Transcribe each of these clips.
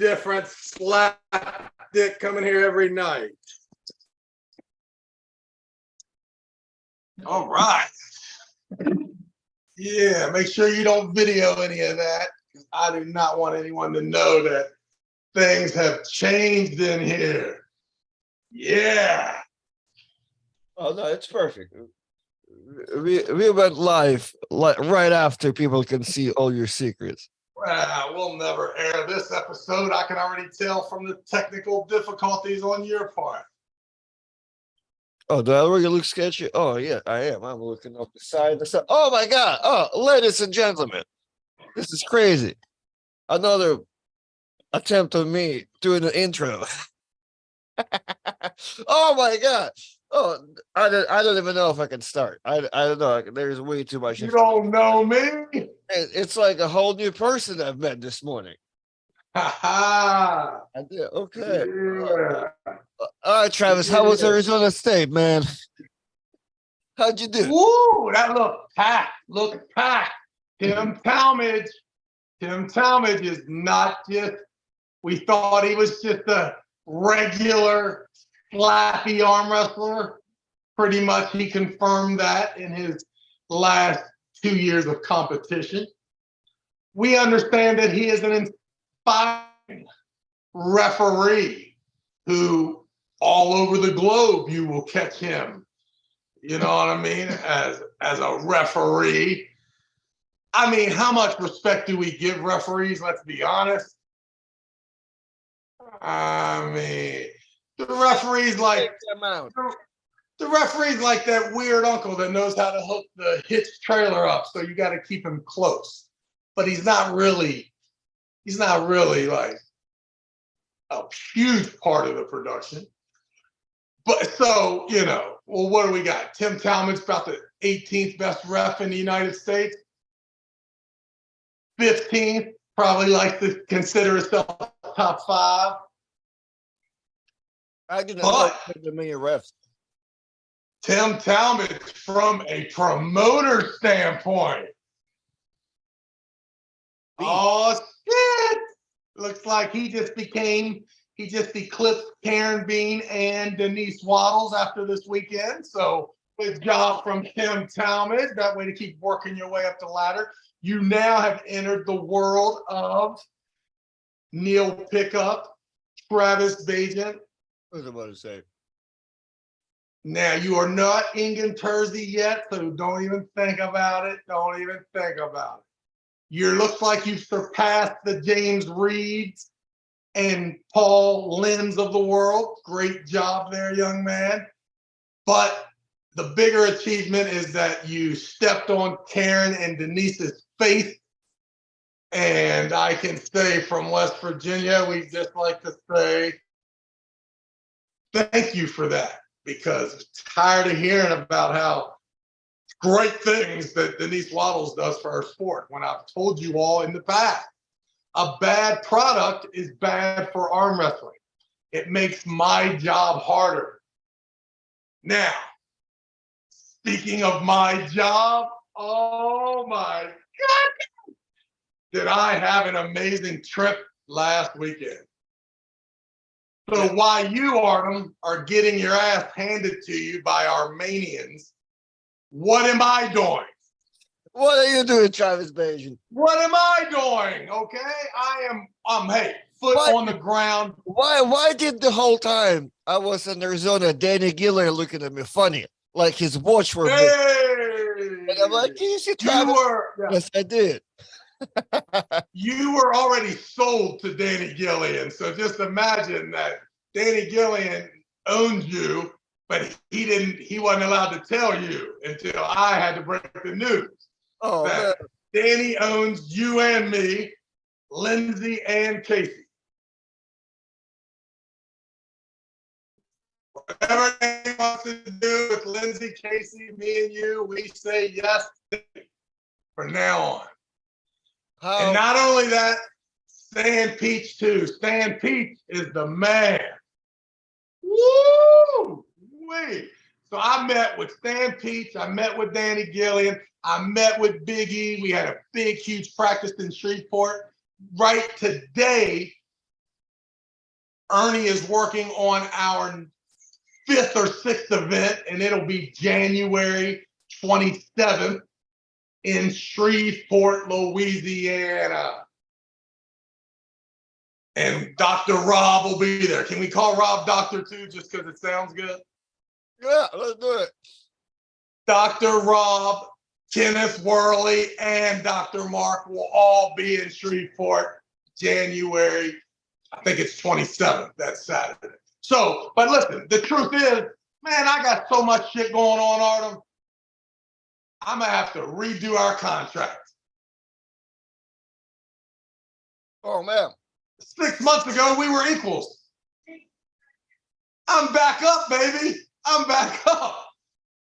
different slap dick coming here every night. All right. Yeah, make sure you don't video any of that. I do not want anyone to know that things have changed in here. Yeah. Oh no, it's perfect. We went live like right after people can see all your secrets. We'll never air this episode. I can already tell from the technical difficulties on your part. Oh, do I already look sketchy? Oh yeah, I am. I'm looking up the side. Oh my god! Oh, ladies and gentlemen, this is crazy. Another attempt of me doing the intro. Oh my god! Oh, I don't even know if I can start. I don't know. There's way too much. You don't know me. It's like a whole new person I've met this morning. Ha ha! I did. Okay. Yeah. All right, Travis. How was Arizona State, man? How'd you do? Woo! That looked packed. Looked packed. Tim Talmadge. Tim Talmadge is not just. We thought he was just a regular flappy arm wrestler. Pretty much, he confirmed that in his last 2 years of competition. We understand that he is an inspiring referee who all over the globe you will catch him. You know what I mean? As a referee. I mean, how much respect do we give referees? Let's be honest. I mean, the referees like that weird uncle that knows how to hook the hitch trailer up, so you got to keep him close. But he's not really like a huge part of the production. But so, well, what do we got? Tim Talmadge, about the 18th best ref in the United States. 15th, probably like to consider himself top 5. I didn't know the many refs. Tim Talmadge, from a promoter standpoint. Oh, shit. Looks like he just eclipsed Karen Bean and Denise Waddles after this weekend. So good job from Tim Talmadge. That way to keep working your way up the ladder. You now have entered the world of Neil Pickup, Travis Bagent. What was I about to say? Now, you are not Ingen Terzi yet, so don't even think about it. Don't even think about it. You looks like you've surpassed the James Reeds and Paul Lynn's of the world. Great job there, young man. But the bigger achievement is that you stepped on Karen and Denise's face. And I can say from West Virginia, we just like to say thank you for that, because I'm tired of hearing about how great things that Denise Waddles does for our sport, when I've told you all in the past. A bad product is bad for arm wrestling. It makes my job harder. Now, speaking of my job, oh my God, did I have an amazing trip last weekend. So while you, Artem, are getting your ass handed to you by Armenians, what am I doing? What are you doing, Travis Bagent? What am I doing? Okay, hey, foot on the ground. Why did the whole time I was in Arizona, Danny Giller looking at me funny, like his watch were big? And I'm like, can you see Travis? Yes, I did. You were already sold to Danny Gillian, so just imagine that Danny Gillian owned you, but he wasn't allowed to tell you until I had to break the news. Oh, man. Danny owns you and me, Lindsay and Casey. Whatever he wants to do with Lindsay, Casey, me, and you, we say yes from now on. And not only that, Stan Peach too. Stan Peach is the man. Woo! Wait. So I met with Stan Peach. I met with Danny Gillian. I met with Big E. We had a big, huge practice in Shreveport. Right today, Ernie is working on our 5th or 6th event, and it'll be January 27th in Shreveport, Louisiana. And Dr. Rob will be there. Can we call Rob Doctor too, just because it sounds good? Yeah, let's do it. Dr. Rob, Kenneth Worley, and Dr. Mark will all be in Shreveport January, I think it's 27th, that Saturday. So, but listen, the truth is, man, I got so much shit going on, Artem. I'm going to have to redo our contract. Oh, man. 6 months ago, we were equals. I'm back up, baby. I'm back up.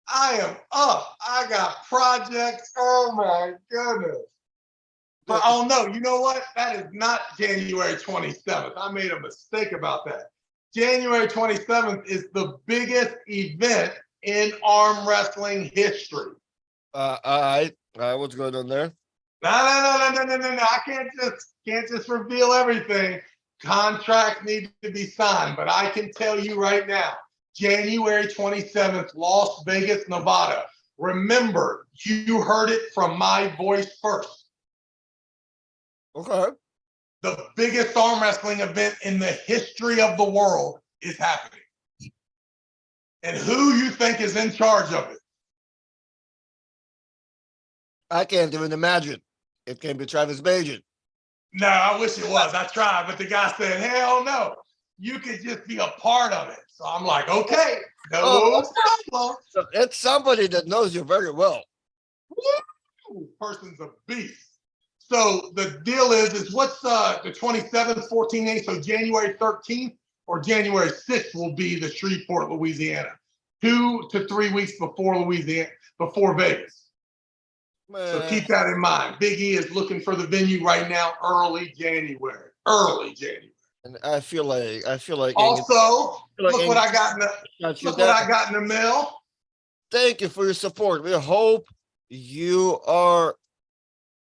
I am up. I got projects. Oh my goodness. But oh no, you know what? That is not January 27th. I made a mistake about that. January 27th is the biggest event in arm wrestling history. All right. What's going on there? No. I can't just reveal everything. Contracts need to be signed, but I can tell you right now, January 27th, Las Vegas, Nevada. Remember, you heard it from my voice first. Okay. The biggest arm wrestling event in the history of the world is happening. And who you think is in charge of it? I can't even imagine. It can be Travis Bagent. No, I wish it was. I tried, but the guy said, hell no. You could just be a part of it. So I'm like, okay, no problem. So it's somebody that knows you very well. Woo! Person's a beast. So the deal is what's the 27th, 14th, 8th, so January 13th or January 6th will be the Shreveport, Louisiana. 2 to 3 weeks before Vegas. Man. So keep that in mind. Big E is looking for the venue right now, early January. Early January. And I feel like also, look what I got in the mail. Thank you for your support. We hope you are.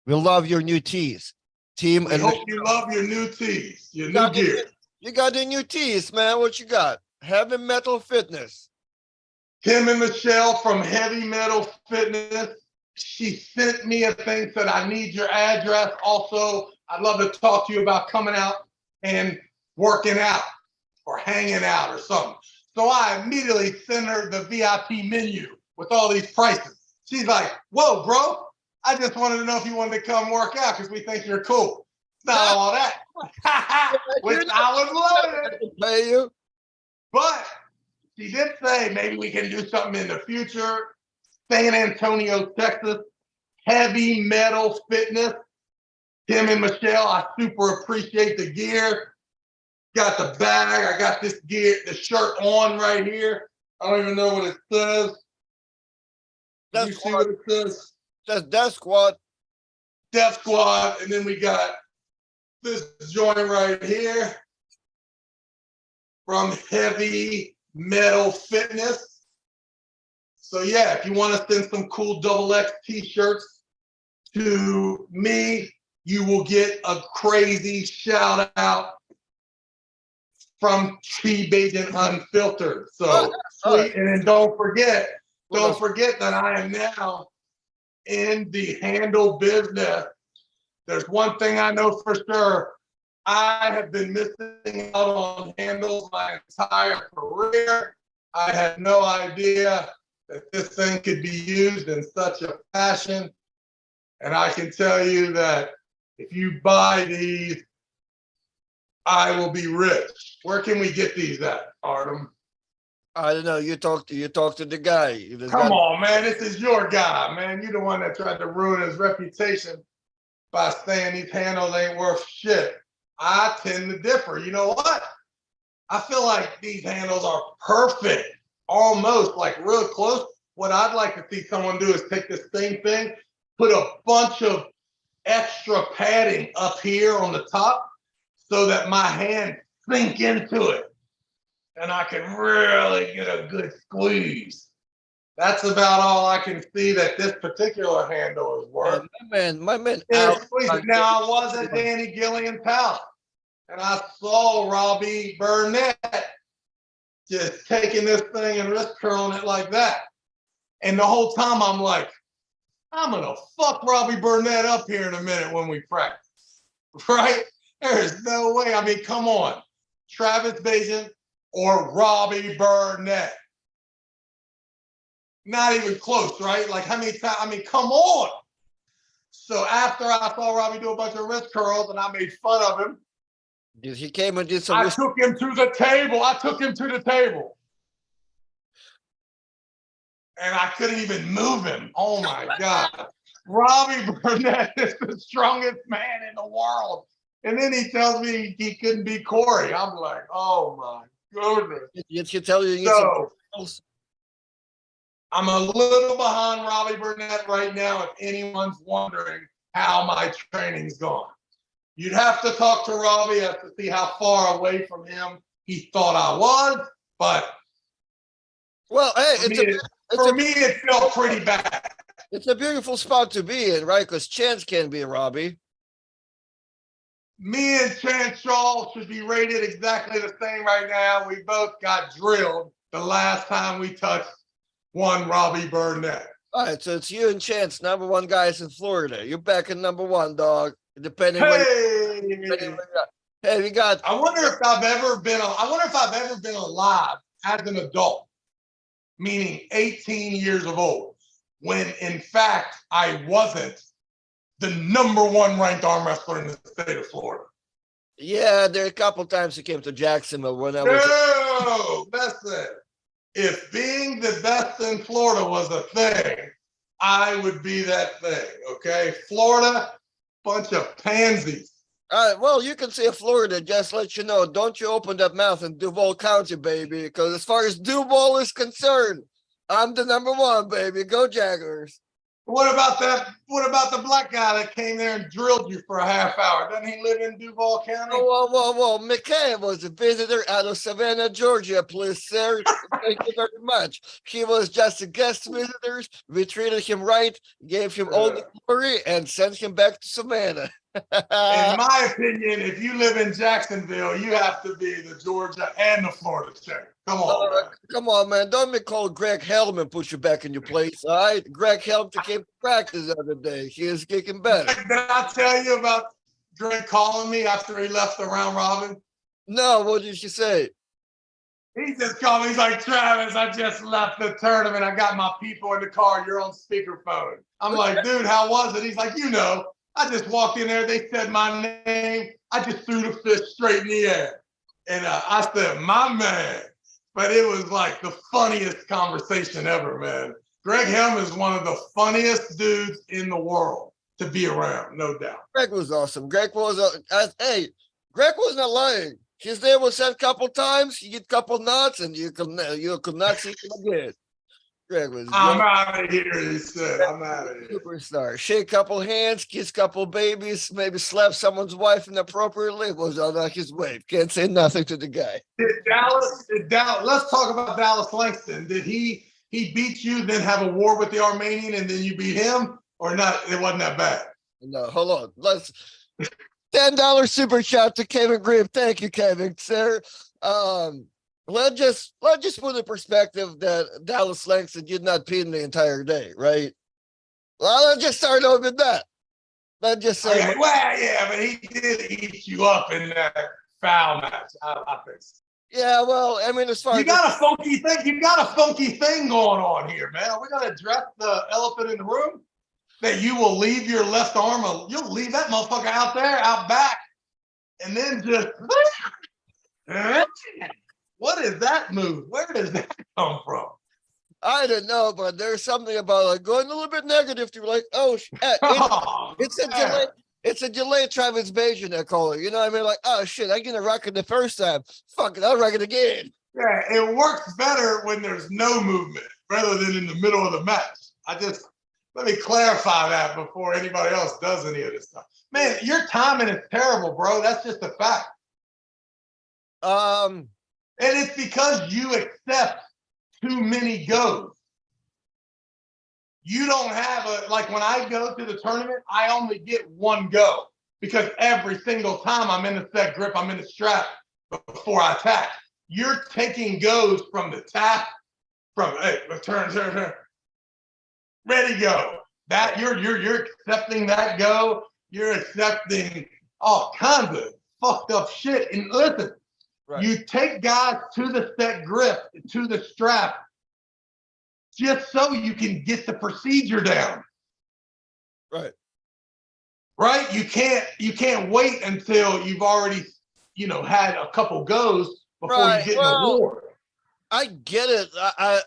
We love your new tees, team. We hope you love your new tees, your new gear. You got the new tees, man. What you got? Heavy Metal Fitness. Tim and Michelle from Heavy Metal Fitness. She sent me a thing, said, I need your address. Also, I'd love to talk to you about coming out and working out or hanging out or something. So I immediately sent her the VIP menu with all these prices. She's like, whoa, bro, I just wanted to know if you wanted to come work out because we think you're cool. It's not all that. Which I was loving it. Pay you. But she did say maybe we can do something in the future. San Antonio, Texas, Heavy Metal Fitness. Tim and Michelle, I super appreciate the gear. Got the bag. I got this gear, the shirt on right here. I don't even know what it says. Can you see what it says? That's Death Squad. Death Squad. And then we got this joint right here from Heavy Metal Fitness. So yeah, if you want to send some cool XX t-shirts to me, you will get a crazy shout out from Bagent Unfiltered. So sweet. And then don't forget that I am now in the handle business. There's one thing I know for sure. I have been missing out on handles my entire career. I had no idea that this thing could be used in such a fashion. And I can tell you that if you buy these, I will be rich. Where can we get these at, Artem? I don't know. You talk to the guy. Come on, man. This is your guy, man. You're the one that tried to ruin his reputation by saying these handles ain't worth shit. I tend to differ. You know what? I feel like these handles are perfect. Almost like real close. What I'd like to see someone do is take this same thing, put a bunch of extra padding up here on the top so that my hand sink into it and I can really get a good squeeze. That's about all I can see that this particular handle is worth. My man. Now I was at Danny Gillian's house and I saw Robbie Burnett just taking this thing and wrist curling it like that. And the whole time I'm like, I'm gonna fuck Robbie Burnett up here in a minute when we practice, right? There's no way. I mean, come on, Travis Bagent or Robbie Burnett. Not even close, right? Like how many times? I mean, come on. So after I saw Robbie do a bunch of wrist curls and I made fun of him, He came and did some. I took him to the table. I took him to the table. And I couldn't even move him. Oh my God. Robbie Burnett is the strongest man in the world. And then he tells me he couldn't beat Corey. I'm like, oh my goodness. You tell you. So I'm a little behind Robbie Burnett right now if anyone's wondering how my training's gone. You'd have to talk to Robbie to see how far away from him he thought I was, but well, hey, for me, it felt pretty bad. It's a beautiful spot to be in, right? Because Chance can be Robbie. Me and Chance Shaw should be rated exactly the same right now. We both got drilled the last time we touched one Robbie Burnett. All right, so it's you and Chance, number one guys in Florida. You're back in number one, dog. Depending hey, hey, we got. I wonder if I've ever been alive as an adult, meaning 18 years of old, when in fact I wasn't the number one ranked arm wrestler in the state of Florida. Yeah, there are a couple times you came to Jacksonville when I was. No, that's it. If being the best in Florida was a thing, I would be that thing. Okay, Florida, bunch of pansies. Well, you can say Florida, just let you know, don't you open that mouth in Duval County, baby, because as far as Duval is concerned, I'm the number one, baby. Go Jaguars. What about that? What about the black guy that came there and drilled you for a half hour? Doesn't he live in Duval County? Whoa. McKay was a visitor out of Savannah, Georgia, please, sir. Thank you very much. He was just a guest visitor. We treated him right, gave him all the glory, and sent him back to Savannah. In my opinion, if you live in Jacksonville, you have to be the Georgia and the Florida state. Come on, man. Don't make call Greg Hellman put you back in your place, all right? Greg Hellman came to practice the other day. He is kicking better. Did I tell you about Greg calling me after he left the round robin? No, what did she say? He just called me. He's like, Travis, I just left the tournament. I got my people in the car. You're on speakerphone. I'm like, dude, how was it? He's like, I just walked in there. They said my name. I just threw the fist straight in the air. And I said, my man. But it was like the funniest conversation ever, man. Greg Hellman is one of the funniest dudes in the world to be around, no doubt. Greg was awesome. Greg was, Greg was not lying. His name was said a couple times. You get a couple nods, and you could not see him again. Greg was. I'm out of here, he said. I'm out of here. Superstar. Shake a couple hands, kiss a couple babies, maybe slap someone's wife inappropriately. Was on his wave. Can't say nothing to the guy. Did Dallas, let's talk about Dallas Langston. Did he beat you, then have a war with the Armenian, and then you beat him? Or not? It wasn't that bad. No, hold on. Let's $10 super chat to Kevin Grimm. Thank you, Kevin, sir. Let's just put in perspective that Dallas Langston did not pin the entire day, right? Well, let's just start over with that. Let's just say, well, yeah, but he did eat you up in that foul match. I think. Yeah, well, I mean, as far you got a funky thing going on here, man. Are we gonna address the elephant in the room? That you will leave your left arm, you'll leave that motherfucker out there, out back, and then just. What is that move? Where does that come from? I don't know, but there's something about like going a little bit negative to like, it's a delay. It's a delayed Travis Bagent, I call it. You know what I mean? Like, oh shit, I'm gonna rock it the first time. Fuck it, I'll rock it again. Yeah, it works better when there's no movement rather than in the middle of the match. Let me clarify that before anybody else does any of this stuff. Man, your timing is terrible, bro. That's just a fact. And it's because you accept too many goes. You don't have like when I go to the tournament, I only get one go. because every single time I'm in the set grip, I'm in the strap before I tap. You're taking goes from the tap, from hey, turn, ready, go. That you're accepting that go. You're accepting all kinds of fucked up shit. And listen, Right. you take guys to the set grip, to the strap, just so you can get the procedure down. Right. Right? You can't wait until you've already, had a couple goes before you get an award. I get it. I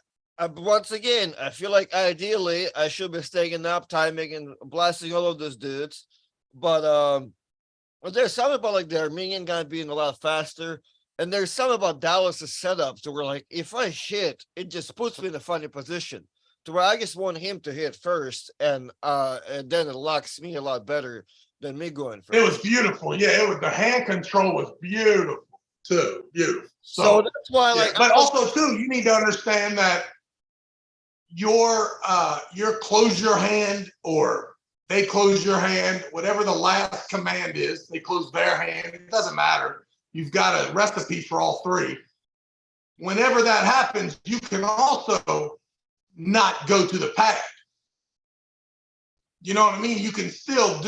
once again, I feel like ideally I should be staying up timing and blasting all of those dudes, but there's something about like the Armenian guy being a lot faster, and there's something about Dallas's setup to where like if I hit, it just puts me in a funny position to where I just want him to hit first, and then it locks me a lot better than me going first. It was beautiful. Yeah, the hand control was beautiful too. Beautiful. So that's why, like, but also too, you need to understand that your close your hand or they close your hand, whatever the last command is, they close their hand. It doesn't matter. You've got a recipe for all three. Whenever that happens, you can also not go to the pad. You know what I mean? You can still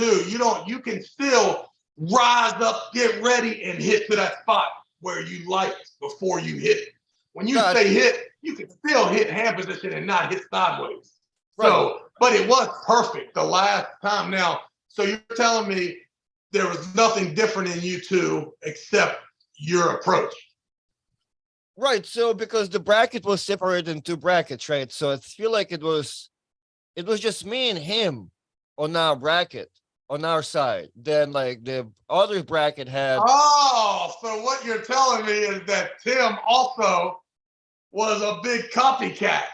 you can still rise up, get ready, and hit to that spot where you like before you hit. When you say hit, you can still hit hand position and not hit sideways. Right. So, but it was perfect the last time. Now, so you're telling me there was nothing different in you two except your approach. Right. So because the bracket was separated in two brackets, right? So I feel like it was just me and him on our bracket, on our side. Then like the other bracket had. Oh, so what you're telling me is that Tim also was a big copycat.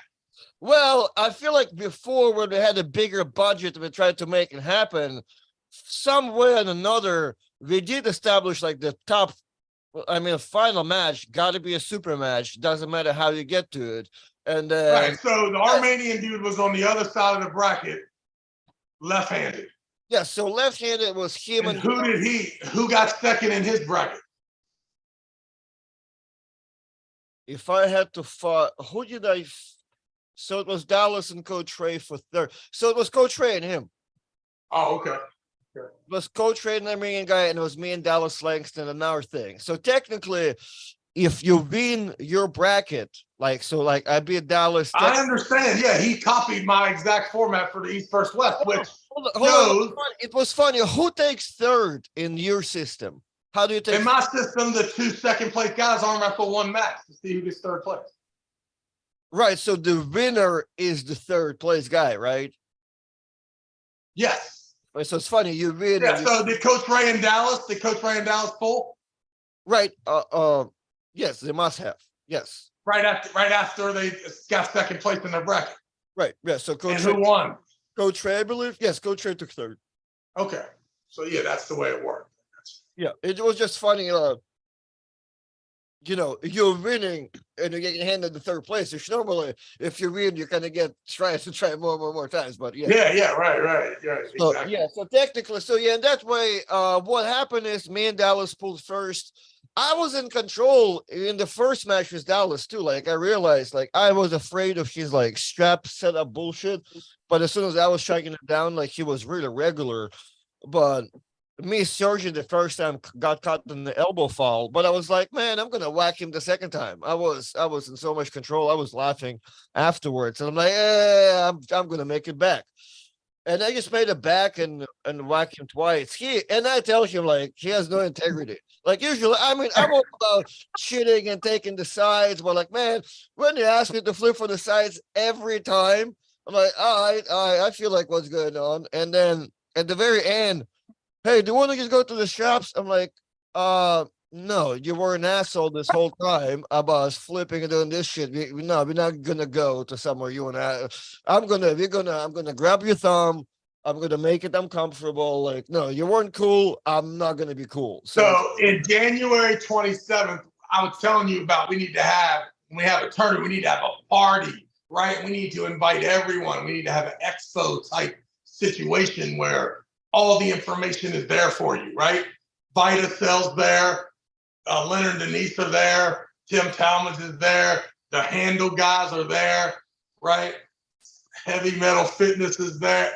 Well, I feel like before when we had a bigger budget and we tried to make it happen, some way or another, we did establish like the top. I mean, a final match got to be a super match. Doesn't matter how you get to it. And right. So the Armenian dude was on the other side of the bracket, left-handed. Yeah. So left-handed was him. And who got second in his bracket? If I had to fight, who did I? So it was Dallas and Coach Ray for third. So it was Coach Ray and him. Oh, okay. It was Coach Ray and the Armenian guy, and it was me and Dallas Langston and our thing. So technically, if you win your bracket, like I beat Dallas. I understand. Yeah, he copied my exact format for the East versus West, which hold on. It was funny. Who takes third in your system? How do you take? In my system, the 2 second place guys arm wrestle one match to see who gets third place. Right. So the winner is the third place guy, right? Yes. So it's funny. You win. Yeah. So did Coach Ray in Dallas pull? Right. Yes, they must have. Yes. Right after they got second place in their bracket. Right. Yeah. So Coach. And who won? Coach Ray, I believe. Yes, Coach Ray took third. Okay. So yeah, that's the way it worked. Yeah, it was just funny. You're winning and you're getting handed the third place. Which normally, if you win, you kind of get try more times. But yeah. Yeah, right. Yeah, so, exactly. Yeah, so technically, in that way, what happened is me and Dallas pulled first. I was in control in the first match with Dallas too. Like I realized, like I was afraid of his like strap setup bullshit. But as soon as I was striking it down, like he was really regular. But me surging the first time got caught in the elbow fall, but I was like, man, I'm gonna whack him the second time. I was in so much control. I was laughing afterwards, and I'm like, I'm gonna make it back. And I just made it back and whack him twice. And I tell him like he has no integrity. Like usually, I mean, I'm all about shitting and taking the sides, but like, man, when you ask me to flip for the sides every time, I'm like, I feel like what's going on. And then at the very end, hey, do you want to just go to the shops? I'm like, no, you were an asshole this whole time about us flipping and doing this shit. We're not gonna go to somewhere you want to. I'm gonna grab your thumb. I'm gonna make it uncomfortable. Like, no, you weren't cool. I'm not gonna be cool. So in January 27th, I was telling you about when we have a tournament, we need to have a party, right? We need to invite everyone. We need to have an expo type situation where all the information is there for you, right? VitaCell's there, Leonard and Denise are there, Tim Talmadge is there, the Handle guys are there, right? Heavy Metal Fitness is there.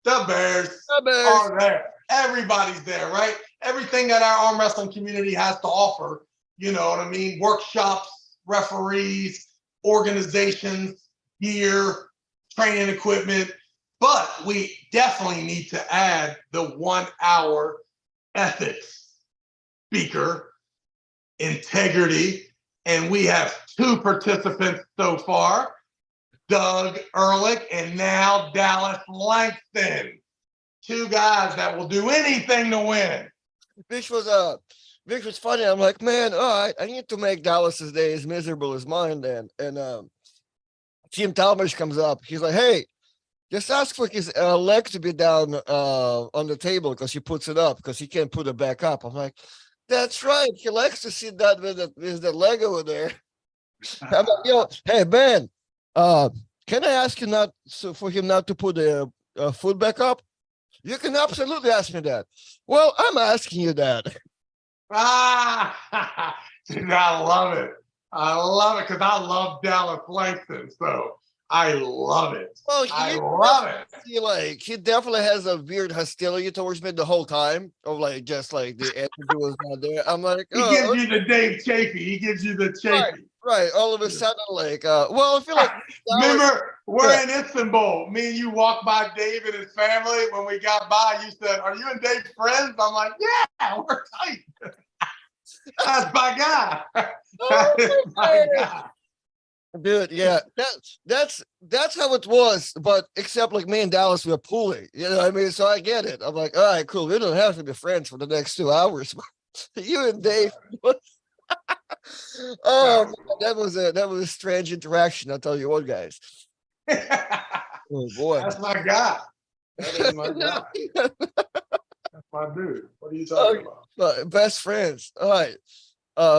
The Bears are there. Everybody's there, right? Everything that our arm wrestling community has to offer, you know what I mean? Workshops, referees, organizations, gear, training equipment. But we definitely need to add the 1 hour ethics speaker, integrity. And we have 2 participants so far, Doug Ehrlich and now Dallas Langston. 2 guys that will do anything to win. Which was funny. I'm like, man, all right, I need to make Dallas's day as miserable as mine then. And Tim Talmadge comes up. He's like, hey, just ask for his leg to be down on the table because he puts it up because he can't put it back up. I'm like, that's right. He likes to sit down with the leg over there. I'm like, hey, Ben, can I ask you for him not to put the foot back up? You can absolutely ask me that. Well, I'm asking you that. Dude, I love it. I love it because I love Dallas Langston. So I love it. Well, I love it. He definitely has a weird hostility towards me the whole time. Of like just like the energy was not there. I'm like, he gives you the Dave Chafee. He gives you the Chafee. Right. All of a sudden, like, well, I feel like remember we're in Istanbul. Me and you walked by Dave and his family. When we got by, you said, "Are you and Dave friends?" I'm like, "Yeah, we're tight." That's my guy. That's my guy. Dude, yeah, that's how it was, but except like me and Dallas were pulling, you know what I mean? So I get it. I'm like, all right, cool. We don't have to be friends for the next 2 hours. You and Dave. Oh, man, that was a strange interaction. I'll tell you what, guys. Oh boy, that's my guy. That is my guy. That's my dude. What are you talking about? Best friends. All right.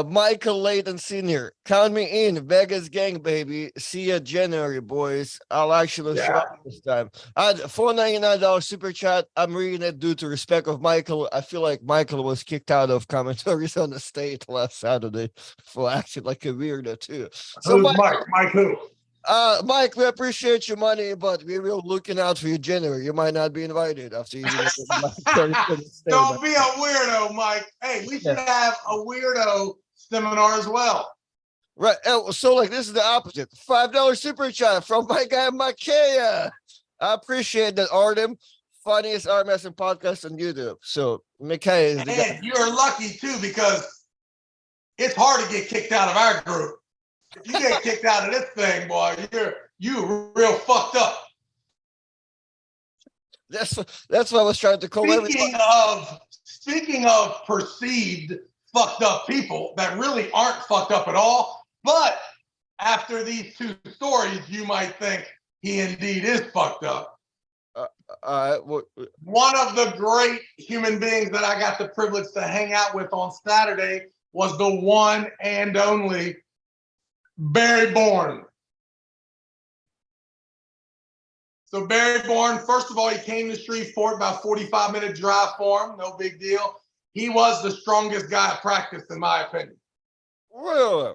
Michael Layton Sr. Count me in. Vegas gang, baby. See ya January, boys. I'll actually show up this time. I had $4.99 super chat. I'm reading it due to respect of Michael. I feel like Michael was kicked out of commentaries on the state last Saturday for acting like a weirdo too. So who's Mike? Mike who? Mike, we appreciate your money, but we will looking out for you January. You might not be invited after you. Don't be a weirdo, Mike. Hey, we should have a weirdo seminar as well. Right. So like this is the opposite. $5 super chat from my guy Makaya. I appreciate that, Artem. Funniest arm wrestling podcast on YouTube. So Makaya is the guy. You're lucky too because it's hard to get kicked out of our group. If you get kicked out of this thing, boy, you're real fucked up. That's what I was trying to call. Speaking of perceived fucked up people that really aren't fucked up at all, but after these 2 stories, you might think he indeed is fucked up. One of the great human beings that I got the privilege to hang out with on Saturday was the one and only Barry Bourne. So Barry Bourne, first of all, he came to Shreveport, about 45-minute drive for him, no big deal. He was the strongest guy at practice, in my opinion. Really?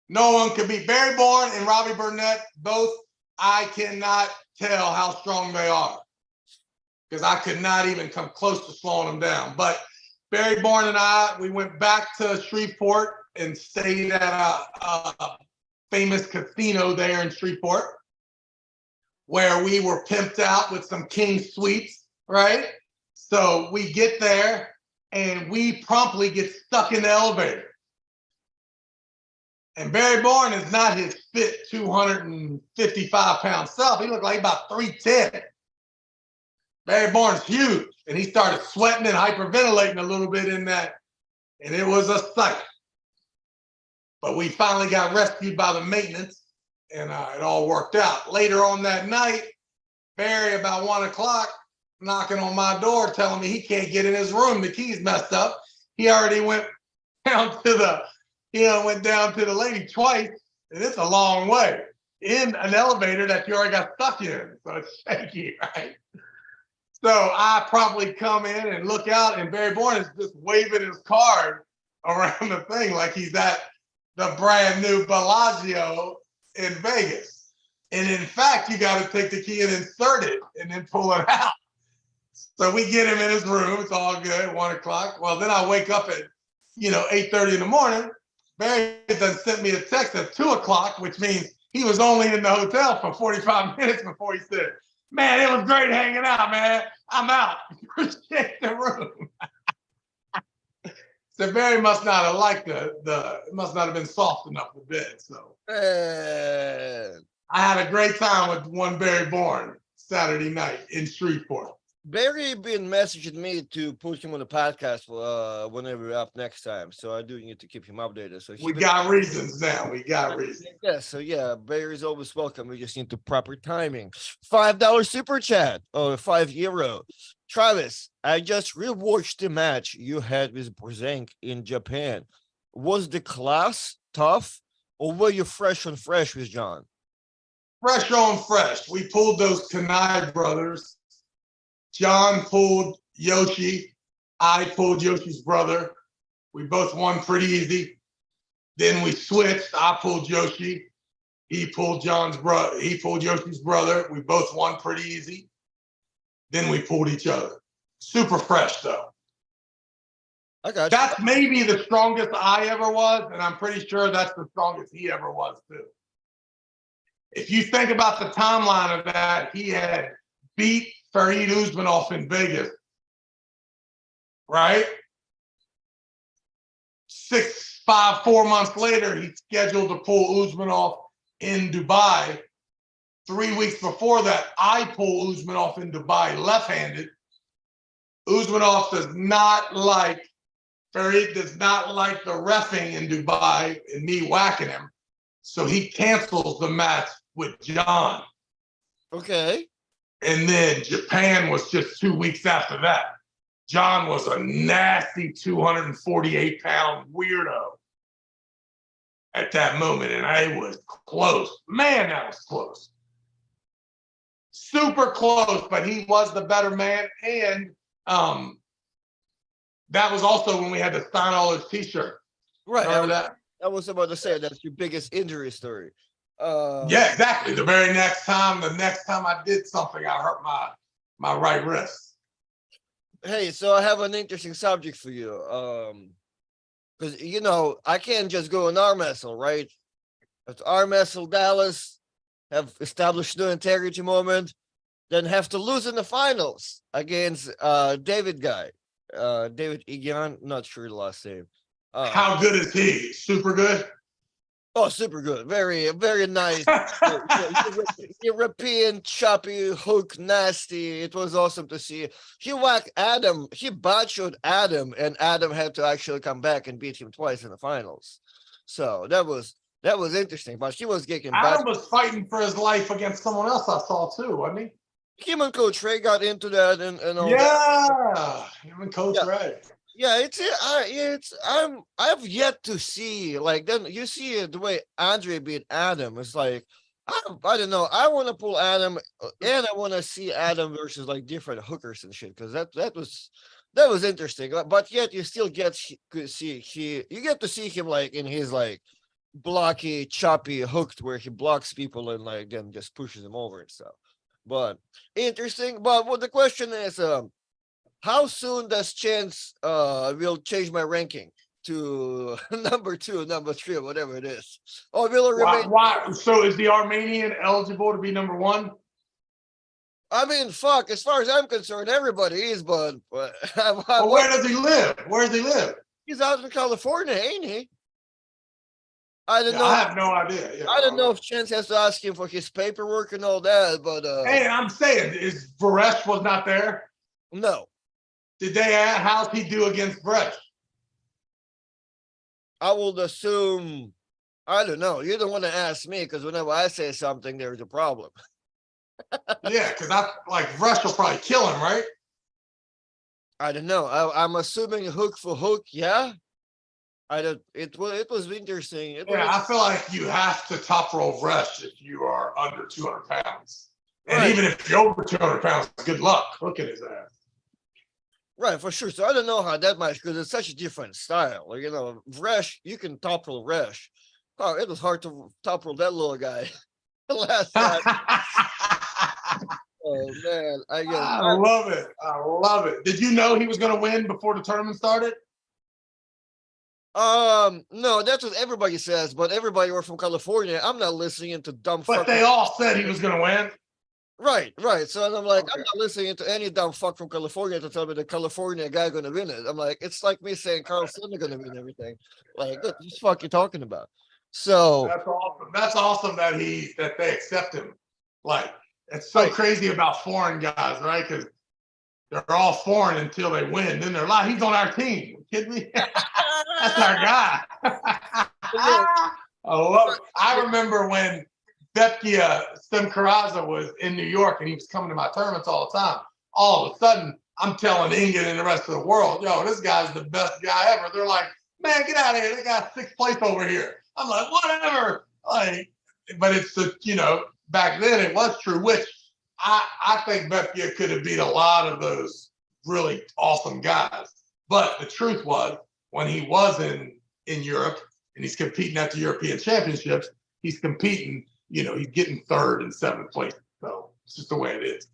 No one could beat Barry Bourne and Robbie Burnett. Both, I cannot tell how strong they are because I could not even come close to slowing them down. But Barry Bourne and I, we went back to Shreveport and stayed at a famous casino there in Shreveport where we were pimped out with some king suites, right? So we get there and we promptly get stuck in the elevator. And Barry Bourne is not his fit 255-pound self. He looked like about 310. Barry Bourne's huge. And he started sweating and hyperventilating a little bit in that. And it was a sight. But we finally got rescued by the maintenance, and it all worked out. Later on that night, Barry, about 1 o'clock, knocking on my door, telling me he can't get in his room. The key's messed up. He already went down to the lady twice, and it's a long way in an elevator that you already got stuck in. So it's shaky, right? So I probably come in and look out, and Barry Bourne is just waving his card around the thing like he's at the brand new Bellagio in Vegas. And in fact, you got to take the key and insert it and then pull it out. So we get him in his room. It's all good, 1 o'clock. Well, then I wake up at, 8:30 in the morning. Barry then sent me a text at 2 o'clock, which means he was only in the hotel for 45 minutes before he said, "Man, it was great hanging out, man. I'm out. Appreciate the room." So Barry must not have liked it must not have been soft enough for bed. So I had a great time with one Barry Bourne Saturday night in Shreveport. Barry been messaging me to put him on the podcast whenever we're up next time. So I do need to keep him updated. So we got reasons now. We got reasons. Yeah, so yeah, Barry's always welcome. We just need the proper timing. $5 super chat or €5. Travis, I just rewatched the match you had with Bourne in Japan. Was the class tough, or were you fresh on fresh with John? Fresh on fresh. We pulled those Kanai brothers. John pulled Yoshi. I pulled Yoshi's brother. We both won pretty easy. Then we switched. I pulled Yoshi. He pulled John's brother. He pulled Yoshi's brother. We both won pretty easy. Then we pulled each other. Super fresh though. I got you. That's maybe the strongest I ever was, and I'm pretty sure that's the strongest he ever was too. If you think about the timeline of that, he had beat Farid Usmanov in Vegas, right? 4 months later, he's scheduled to pull Usmanov in Dubai. 3 weeks before that, I pull Usmanov in Dubai left-handed. Usmanov does not like, Farid does not like the reffing in Dubai and me whacking him. So he cancels the match with John. Okay. And then Japan was just 2 weeks after that. John was a nasty 248-pound weirdo at that moment, and I was close. Man, that was close. Super close, but he was the better man. And that was also when we had to sign all his T-shirts. Right. Remember that? I was about to say that's your biggest injury story. Yeah, exactly. The very next time I did something, I hurt my right wrist. Hey, so I have an interesting subject for you. Because I can't just go in arm wrestle, right? If arm wrestle Dallas, have established no integrity moment, then have to lose in the finals against David Egan, not sure the last name. How good is he? Super good? Oh, super good. Very, very nice. European, choppy, hook, nasty. It was awesome to see. He whacked Adam. He botched Adam, and Adam had to actually come back and beat him twice in the finals. So that was interesting. But he was getting back. Adam was fighting for his life against someone else I saw too, wasn't he? Him and Coach Ray got into that and all yeah, that. Him and Coach Ray. Yeah, I've yet to see, like, then you see it the way Andre beat Adam. It's like, I don't know. I want to pull Adam, and I want to see Adam versus like different hookers and shit, because that was interesting. But yet you still get to see him like in his like blocky, choppy, hooked, where he blocks people and like then just pushes them over and stuff. But interesting. But what the question is, how soon does Chance will change my ranking to number 2, number 3, whatever it is? Or will it remain? Why? So is the Armenian eligible to be number 1? I mean, fuck, as far as I'm concerned, everybody is, but well, where does he live? Where does he live? He's out in California, ain't he? I don't know. I have no idea. Yeah, I don't know if Chance has to ask him for his paperwork and all that, but hey, I'm saying, is Varesh was not there? No. Did they ask how's he do against Varesh? I will assume, I don't know. You don't want to ask me, because whenever I say something, there's a problem. Yeah, because Varesh will probably kill him, right? I don't know. I'm assuming hook for hook, yeah. It was interesting. I feel like you have to top roll Varesh if you are under 200 pounds. And Right. even if you're over 200 pounds, good luck. Look at his ass. Right, for sure. So I don't know how that much because it's such a different style. Like, you know, Resh, you can topple Resh. Oh, it was hard to topple that little guy last time. Oh man, I guess. I love it. I love it. Did you know he was going to win before the tournament started? No, that's what everybody says, but everybody were from California. I'm not listening to dumb But fucking. they all said he was going to win. Right, right. So I'm like, I'm Okay. not listening to any dumb fuck from California to tell me the California guy gonna win it. I'm like, it's like me saying Carlson gonna win everything. Like, what the fuck you talking about? So, That's awesome. That's awesome that that they accept him. Like, it's so right. crazy about foreign guys, right? Because they're all foreign until they win. Then they're like, he's on our team. You kidding me? That's our guy. Yeah, I love it. I remember when Bepkia Stemkaraza was in New York and he was coming to my tournaments all the time. All of a sudden, I'm telling England and the rest of the world, yo, this guy's the best guy ever. They're like, man, get out of here. They got sixth place over here. I'm like, whatever. Like, but it's the, back then it was true, which I think Bepkia could have beat a lot of those really awesome guys. But the truth was, when he was in Europe and he's competing at the European Championships, he's competing, he's getting third and seventh place. So it's just the way it is.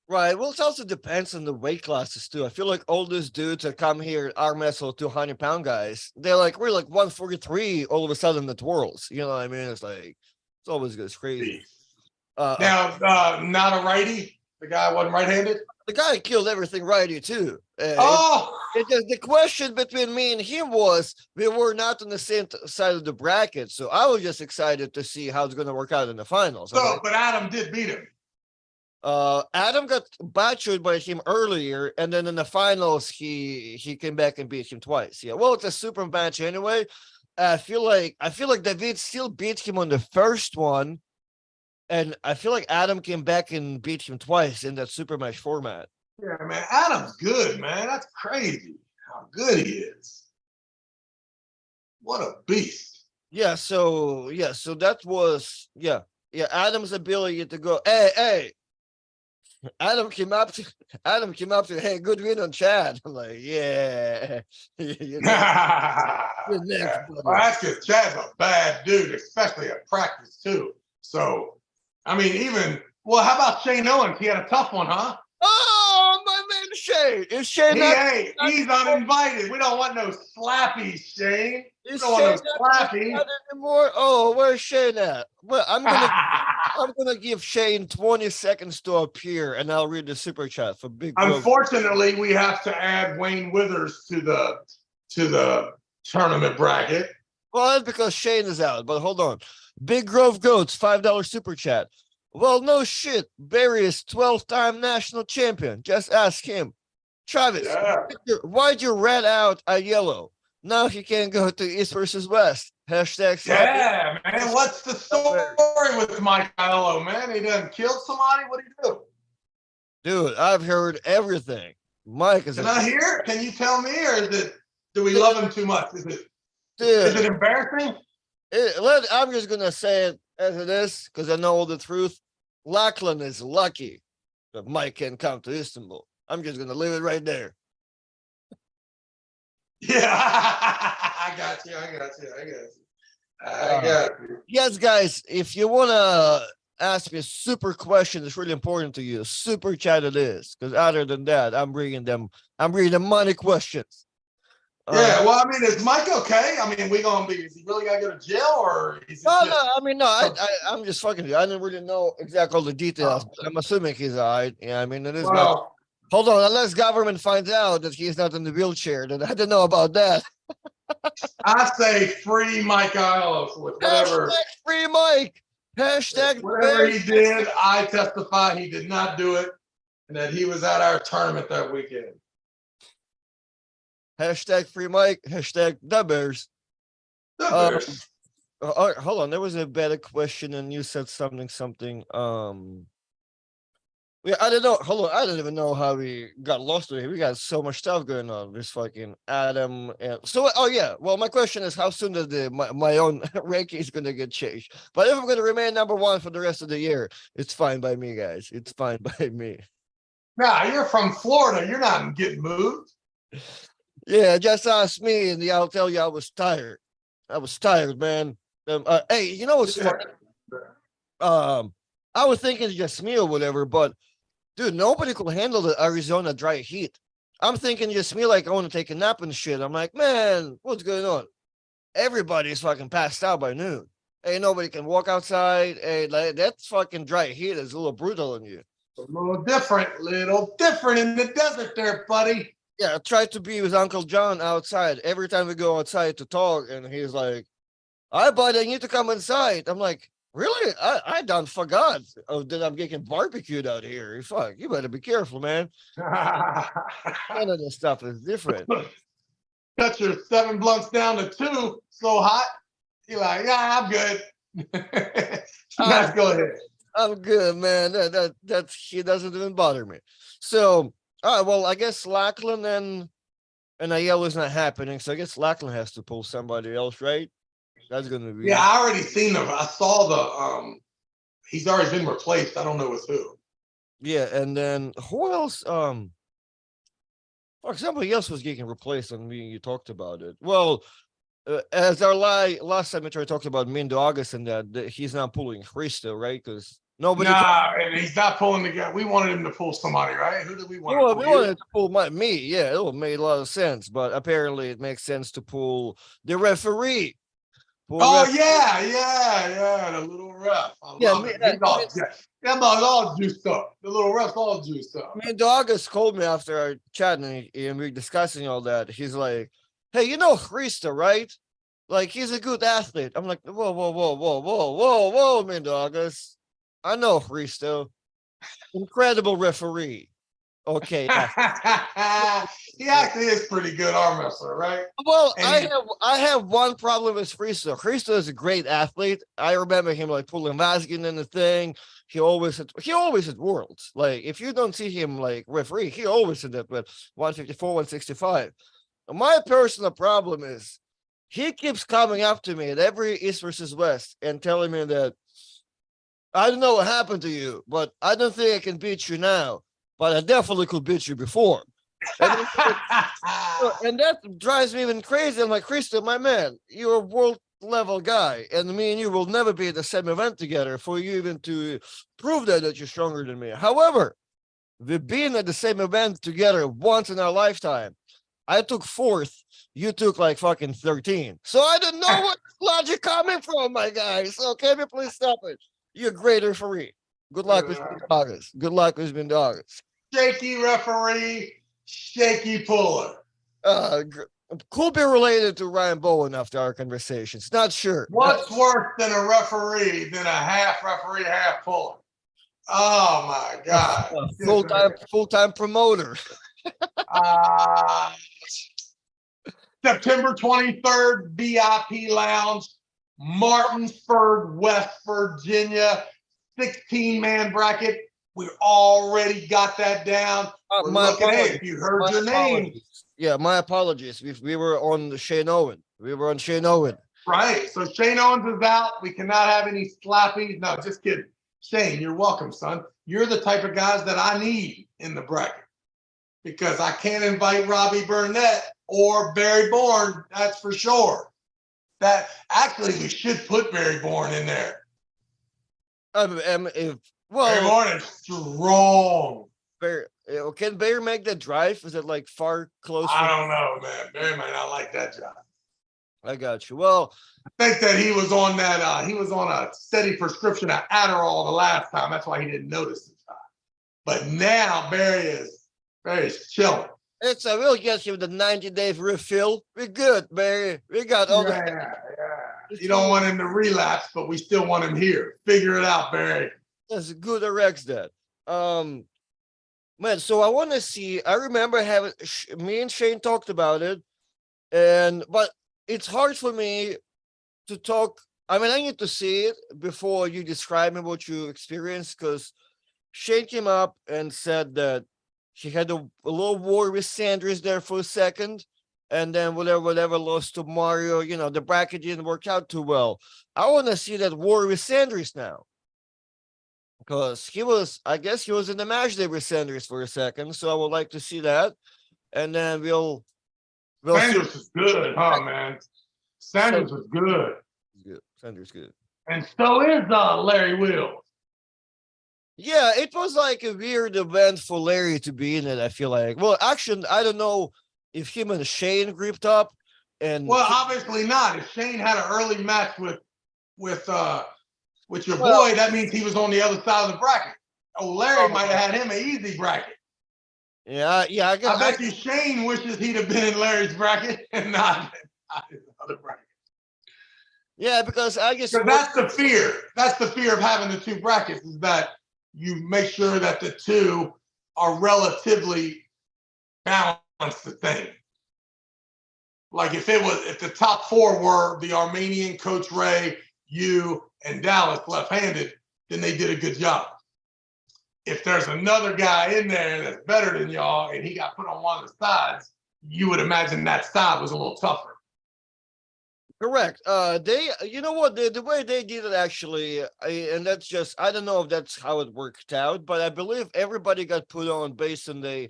right. Well, it also depends on the weight classes too. I feel like all those dudes that come here, arm wrestle 200-pound guys, we're like 143 all of a sudden at Worlds. You know what I mean? It's like, it's always it's crazy. Now, not a righty. The guy wasn't right-handed. The guy killed everything righty too. Oh, The question between me and him was we were not on the same side of the bracket, so I was just excited to see how it's going to work out in the finals. so but Adam did beat him. Adam got butchered by him earlier, and then in the finals he came back and beat him twice. Yeah, well, it's a super match anyway. I feel like David still beat him on the first one, and I feel like Adam came back and beat him twice in that super match format. Yeah, man. Adam's good, man. That's crazy how good he is. What a beast. So that was Adam's ability to go, hey. Adam came up to hey, good win on Chad. I'm like, yeah. You're next, Well, that's because Chad's a bad dude, especially at practice too. So, I mean, how about Shane Owens? He had a tough one, huh? Oh, my man Shane. Is Shane he's uninvited. We don't want no slappy, Shane. We don't want no slappy anymore. Oh, where's Shane at? Well, I'm gonna give Shane 20 seconds to appear, and I'll read the super chat for Big Grove. Unfortunately, we have to add Wayne Withers to the tournament bracket. Well, that's because Shane is out. But hold on, Big Grove Goats $5 super chat. Well, no shit. Barry is 12-time national champion. Just ask him. Travis, why'd you red out a yellow? Now he can't go to East versus West. Hashtag. Yeah, man. What's the story with Mike Aiello, man? He done killed somebody? What'd he do? Dude, I've heard everything. Mike is. Can I hear? Can you tell me, or do we love him too much? Is it embarrassing? I'm just gonna say it as it is because I know all the truth. Lachlan is lucky that Mike can come to Istanbul. I'm just gonna leave it right there. Yeah, I got you. Yes, guys, if you wanna ask me a super question that's really important to you, super chat it is. Because other than that, I'm bringing them money questions. Yeah, well, I mean, is Mike okay? I mean, is he really gotta go to jail, or is it I'm just fucking you. I didn't really know exactly all the details, but I'm assuming he's all right. Yeah, I mean, it is not. Hold on, unless government finds out that he's not in the wheelchair, then I don't know about that. I say free Mike Aiello with whatever. Hashtag free Mike. Hashtag whatever he did. I testify he did not do it, and that he was at our tournament that weekend. Hashtag free Mike. Hashtag the Bears. Hold on, there was a better question, and you said something. Yeah, I don't know. Hold on, I don't even know how we got lost today. We got so much stuff going on. This fucking Adam and so. Oh yeah. Well, my question is, how soon does my own ranking is gonna get changed? But if I'm gonna remain number one for the rest of the year, it's fine by me, guys. It's fine by me. Nah, you're from Florida. You're not getting moved. Yeah, just ask me, and I'll tell you I was tired. I was tired, man. Hey, you know what's funny? Um, I was thinking it's just me or whatever, but dude, nobody could handle the Arizona dry heat. I'm thinking just me, like I want to take a nap and shit. I'm like, man, what's going on? Everybody's fucking passed out by noon. Hey, nobody can walk outside. Hey, like, that fucking dry heat is a little brutal on you. A little different in the desert there, buddy. Yeah, I tried to be with Uncle John outside every time we go outside to talk, and he's like, "I buddy, I need to come inside." I'm like, "Really? I done forgot that I'm getting barbecued out here. Fuck, you better be careful, man. None of this stuff is different." Cut your 7 blunts down to 2. So hot. You're like, yeah, I'm good. Let's go ahead. I'm good, man. That shit doesn't even bother me. So, all right, well, I guess Lackland and Aiello's not happening, so I guess Lackland has to pull somebody else, right? That's gonna be Yeah, I already seen them. I saw the he's already been replaced. I don't know with who. yeah, and then who else? Or somebody else was getting replaced, and you talked about it. Well, as our last time we talked about Mindo August and that he's not pulling Christo, right? Because nobody. Nah, and he's not pulling together. We wanted him to pull somebody, right? Who did we want? Well, we wanted to pull me. Yeah, it would make a lot of sense, but apparently it makes sense to pull the referee. Yeah, the little ref. I Yeah, love it. He's all juiced up. The little ref's all juiced up. Mindo August called me after our chat and we were discussing all that. He's like, "Hey, you know Christo, right? Like he's a good athlete." I'm like, whoa, Mindo August. I know Christo. Incredible referee. Okay. He actually is pretty good arm wrestler, right? Well, And I have one problem with Christo. Christo is a great athlete. I remember him like pulling Vazgen in the thing. He always at Worlds. Like if you don't see him like referee, he always did that with 154, 165. My personal problem is he keeps coming up to me at every East versus West and telling me that I don't know what happened to you, but I don't think I can beat you now. But I definitely could beat you before. And, and that drives me even crazy. I'm like, Christo, my man, you're a world level guy, and me and you will never be at the same event together for you even to prove that you're stronger than me. However, we've been at the same event together once in our lifetime. I took 4th, you took like fucking 13. So I don't know what logic coming from, my guy. So can you please stop it? You're a great referee. Good luck with August. Good luck with August. Shaky referee, shaky puller. Could be related to Ryan Bowen after our conversations. Not sure. What's worse than a referee than a half referee, half puller? Oh my God. Full-time promoter. September 23rd, VIP Lounge, Martinsburg, West Virginia, 16-man bracket. We already got that down. We're looking at if you heard your name. Yeah, my apologies. We were on Shane Owen. Right. So Shane Owens is out. We cannot have any slappies. No, just kidding. Shane, you're welcome, son. You're the type of guys that I need in the bracket because I can't invite Robbie Burnett or Barry Bourne. That's for sure. That actually we should put Barry Bourne in there. Barry Bourne is strong. Can Barry make that drive? Is it like far closer? I don't know, man. Barry might not like that job. I got you. Well, I think that he was on that. He was on a steady prescription of Adderall the last time. That's why he didn't notice the time. But now Barry's chilling. We'll get you the 90-day refill. We're good, Barry. We got all Yeah. You don't want him to relapse, but we still want him here. Figure it out, Barry. That's good Rex that. Man, so I want to see. I remember having me and Shane talked about it, but it's hard for me to talk. I mean, I need to see it before you describe me what you experienced because Shane came up and said that he had a little war with Sanders there for a second, and then whatever lost to Mario. The bracket didn't work out too well. I want to see that war with Sanders now, because I guess he was in the match day with Sanders for a second. So I would like to see that, and then we'll see. Sanders is good, huh, man? Sanders was good. Good. Sanders good. And so is Larry Wills. Yeah, it was like a weird event for Larry to be in it, I feel like. Well, actually, I don't know if him and Shane gripped up. Well, obviously not. If Shane had an early match with your Well- boy, that means he was on the other side of the bracket. Oh, Larry might have had him an easy bracket. Yeah, I guess. I bet you Shane wishes he'd have been in Larry's bracket and not his other bracket. Yeah, because I guess that's the fear. That's the fear of having the two brackets, is that you make sure that the two are relatively balanced the same. Like if the top four were the Armenian, Coach Ray, you, and Dallas left-handed, then they did a good job. If there's another guy in there that's better than y'all and he got put on one of the sides, you would imagine that side was a little tougher. Correct. You know what, the way they did it actually, and that's just, I don't know if that's how it worked out, but I believe everybody got put on based on the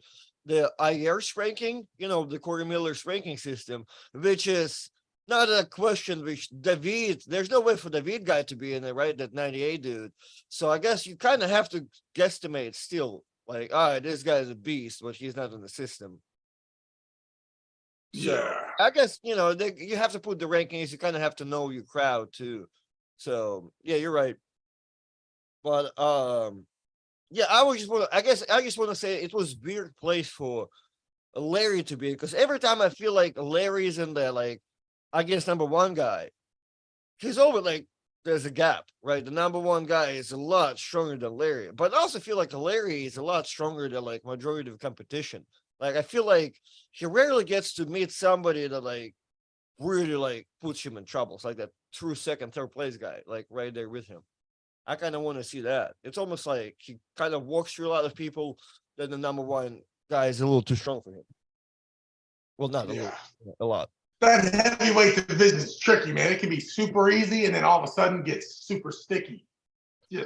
IR's ranking, the Corey Miller's ranking system, which is not a question which there's no way for David guy to be in it, right? That 98 dude. So I guess you kind of have to guesstimate still, like, all right, this guy's a beast, but he's not in the system. So, yeah. I guess, you have to put the rankings. You kind of have to know your crowd too. So, yeah, you're right. But, yeah, I just want to say it was weird place for Larry to be, because every time I feel like Larry's in there, like, against number one guy, he's over, like, there's a gap, right? The number one guy is a lot stronger than Larry, but I also feel like Larry is a lot stronger than, like, majority of the competition. Like, I feel like he rarely gets to meet somebody that, like, really, like, puts him in troubles, like that true second, third place guy, like, right there with him. I kind of want to see that. It's almost like he kind of walks through a lot of people, then the number one guy is a little too strong for him. Well, not a little, a lot. That heavyweight division is tricky, man. It can be super easy and then all of a sudden gets super sticky. Yeah.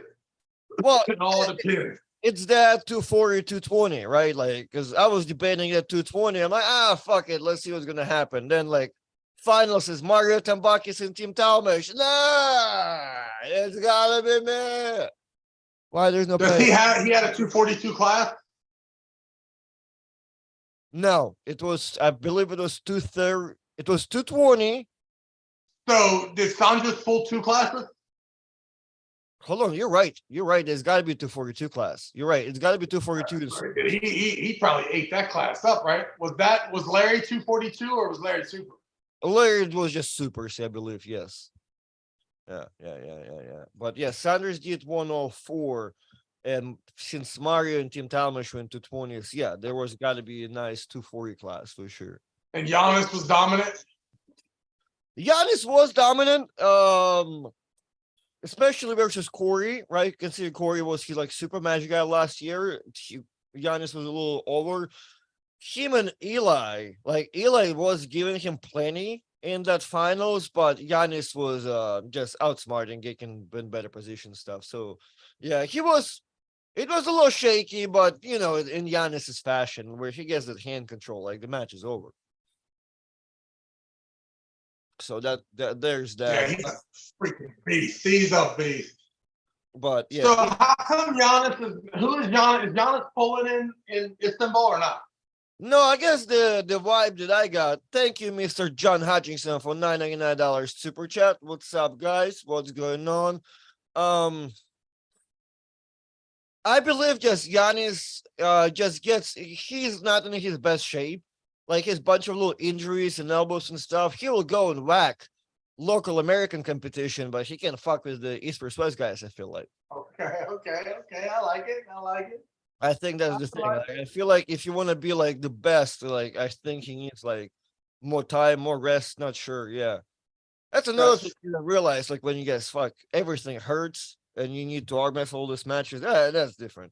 Well, it all depends. It's that 240, 220, right? Like, because I was debating at 220. I'm like, fuck it. Let's see what's going to happen. Then, like, finals is Mario Tambakis and Tim Talmash. Nah, it's got to be me. Why? There's no He had a 242 class? No, I believe it was 230. It was 220. So did Sandra's pull two classes? Hold on, you're right. There's got to be 242 class. You're right. It's got to be 242. He probably ate that class up, right? Was Larry 242 or was Larry super? Larry was just super, I believe. Yes. Yeah. But yeah, Sanders did 104, and since Mario and Tim Talmash went to 20s, yeah, there was got to be a nice 240 class for sure. And Giannis was dominant. Giannis was dominant. Especially versus Corey, right? Considering Corey was like super magic guy last year. Giannis was a little over. Him and Eli, like Eli was giving him plenty in that finals, but Giannis was just outsmarting, getting in better position stuff. So yeah, it was a little shaky, but in Giannis's fashion, where he gets that hand control, like the match is over. So there's that. Yeah, he's a freaking beast. He's a beast. But yeah. So how come who is Giannis? Is Giannis pulling in Istanbul or not? No, I guess the vibe that I got. Thank you, Mr. John Hutchinson, for $9.99 super chat. What's up, guys? What's going on? I believe just Giannis he's not in his best shape. Like his bunch of little injuries and elbows and stuff, he will go and whack local American competition, but he can't fuck with the East versus West guys, I feel like. Okay. I like it. I think that's the thing. Like, I feel like if you want to be like the best, like I think he needs like more time, more rest. Not sure. Yeah. That's another thing you realize, like when you guys everything hurts and you need to arm wrestle all these matches. That's different.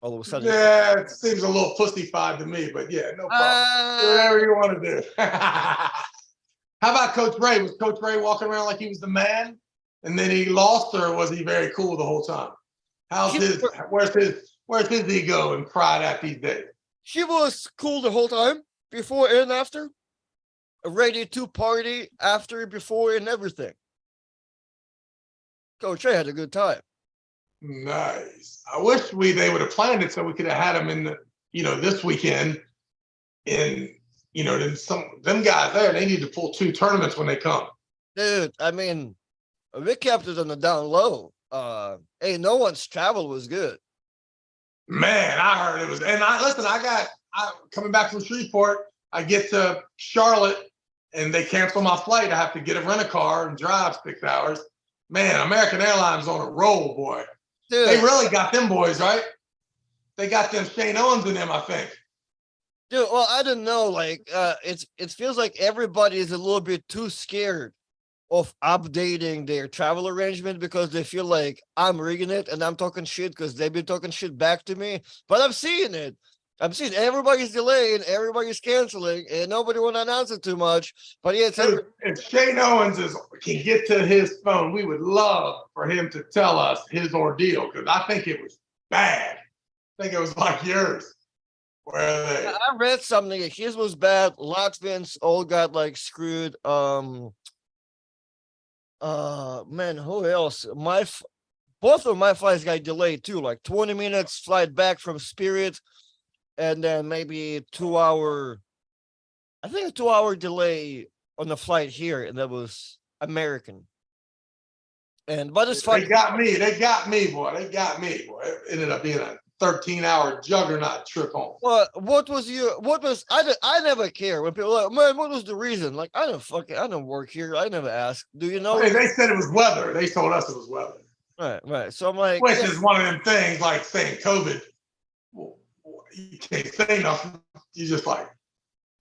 all of a sudden. Yeah, it seems a little pussified to me, but yeah, no problem. Do whatever you want to do. How about Coach Ray? Was Coach Ray walking around like he was the man, and then he lost, or was he very cool the whole time? How's He, his? Where's his ego and pride at these days? he was cool the whole time, before and after, ready to party after, before, and everything. Coach Ray had a good time. Nice. I wish they would have planned it so we could have had him in this weekend. And then them guys there, they need to pull 2 tournaments when they come. Dude, I mean, we kept it on the down low. Hey, no one's travel was good. Man, I heard it was, and I coming back from Shreveport, I get to Charlotte and they cancel my flight. I have to get a rent a car and drive 6 hours. Man, American Airlines on a roll, boy. Dude, They really got them boys, right? They got them Shane Owens in them, I think. dude, well, I don't know. Like, it feels like everybody is a little bit too scared of updating their travel arrangement because they feel like I'm rigging it and I'm talking shit because they've been talking shit back to me. But I'm seeing it. I'm seeing everybody's delaying, everybody's canceling, and nobody want to announce it too much. But yeah, if Shane Owens can get to his phone, we would love for him to tell us his ordeal because I think it was bad. I think it was like yours. I read something. His was bad. Latvians all got like screwed. Man, who else? Both of my flights got delayed too. Like 20 minutes flight back from Spirit, and then maybe 2 hour. I think a 2 hour delay on the flight here, and that was American. But it's fine. They got me, boy. It ended up being a 13-hour juggernaut trip home. Well, I never care when people are like, man, what was the reason? Like, I don't work here. I never ask. Do you know? Hey, they said it was weather. They told us it was weather. Right. So I'm like, which is one of them things like saying COVID. Well, you can't say nothing. You just like,